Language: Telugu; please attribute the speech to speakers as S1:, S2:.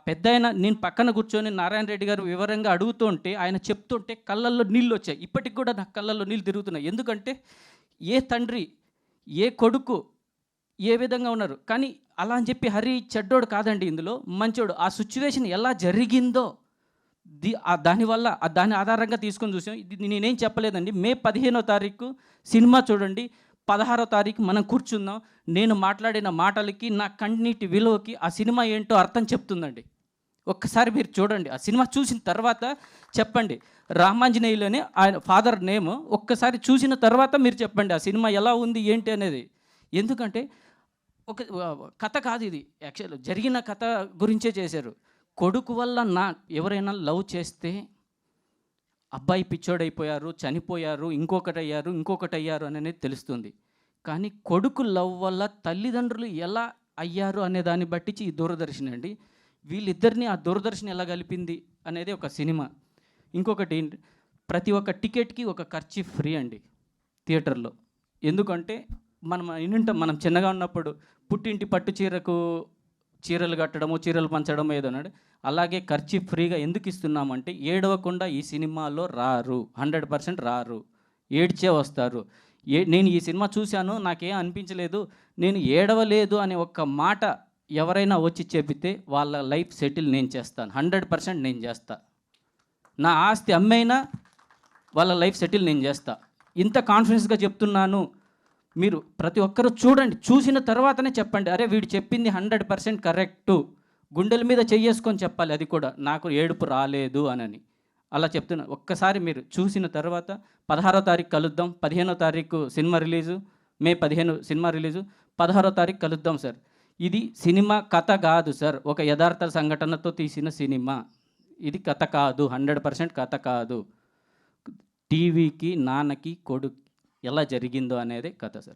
S1: పెద్దాయన నేను పక్కన కూర్చొని నారాయణ రెడ్డి గారు వివరంగా అడుగుతుంటే, ఆయన చెప్తుంటే కళ్ళల్లో నీళ్ళొచ్చాయి. ఇప్పటికి కూడా నాకు కళ్ళల్లో నీళ్ళు తిరుగుతున్నాయి. ఎందుకంటే, ఏ తండ్రి, ఏ కొడుకు ఏ విధంగా ఉన్నారు. కానీ అలా అని చెప్పి హరి చెడ్డోడు కాదండి ఇందులో, మంచోడు. ఆ సిట్యుయేషన్ ఎలా జరిగిందో దానివల్ల దాని ఆధారంగా తీసుకొని చూసాం. ఇది నేనేం చెప్పలేదండి. మే 15వ తారీఖు సినిమా చూడండి. 16వ తారీఖు మనం కూర్చుందాం. నేను మాట్లాడిన మాటలకి, నా కన్నీటి విలువకి ఆ సినిమా ఏంటో అర్థం చెప్తుందండి. ఒక్కసారి మీరు చూడండి. ఆ సినిమా చూసిన తర్వాత చెప్పండి. రామాంజనేయులని ఆయన ఫాదర్ నేమ్. ఒక్కసారి చూసిన తర్వాత మీరు చెప్పండి. ఆ సినిమా ఎలా ఉంది ఏంటి అనేది. ఎందుకంటే ఒక కథ కాదు ఇది. యాక్చువల్ జరిగిన కథ గురించే చేశారు. కొడుకు వల్ల ఎవరైనా లవ్ చేస్తే అబ్బాయి పిచ్చోడైపోయారు, చనిపోయారు, ఇంకొకటయ్యారు అనేది తెలుస్తుంది. కానీ కొడుకు లవ్ వల్ల తల్లిదండ్రులు ఎలా అయ్యారు అనే దాన్ని బట్టించి ఈ దూరదర్శన్ అండి. వీళ్ళిద్దరిని ఆ దూరదర్శన్ ఎలా కలిపింది అనేది ఒక సినిమా. ఇంకొకటి ప్రతి ఒక్క టికెట్కి ఒక కర్చీఫ్ ఫ్రీ అండి థియేటర్లో. ఎందుకంటే మనం చిన్నగా ఉన్నప్పుడు పుట్టింటి పట్టు చీరలు కట్టడము, చీరలు పంచడము ఏదో అన్నాడు. అలాగే కర్చీఫ్ ఫ్రీగా ఎందుకు ఇస్తున్నామంటే ఏడవకుండా ఈ సినిమాలో రారు, 100% రారు, ఏడ్చే వస్తారు. నేను ఈ సినిమా చూశాను, నాకేం అనిపించలేదు, నేను ఏడవలేదు అనే ఒక్క మాట ఎవరైనా వచ్చి చెబితే వాళ్ళ లైఫ్ సెటిల్ నేను చేస్తాను. 100% నేను చేస్తా. నా ఆస్తి అమ్మైనా వాళ్ళ లైఫ్ సెటిల్ నేను చేస్తా. ఇంత కాన్ఫిడెన్స్గా చెప్తున్నాను. మీరు ప్రతి ఒక్కరూ చూడండి. చూసిన తర్వాతనే చెప్పండి, అరే వీడు చెప్పింది 100% కరెక్టు. గుండెల మీద చెయ్యేసుకొని చెప్పాలి. అది కూడా నాకు ఏడుపు రాలేదు అని అలా చెప్తున్నా. ఒక్కసారి మీరు చూసిన తర్వాత 16వ తారీఖు కలుద్దాం. 15వ తారీఖు సినిమా రిలీజు. మే 15 సినిమా రిలీజు. 16వ తారీఖు కలుద్దాం సార్. ఇది సినిమా కథ కాదు సార్, ఒక యథార్థ సంఘటనతో తీసిన సినిమా. ఇది కథ కాదు, 100% కథ కాదు. టీవీకి నాన్నకి కొడుకు ఎలా జరిగిందో అనేది కథ సార్.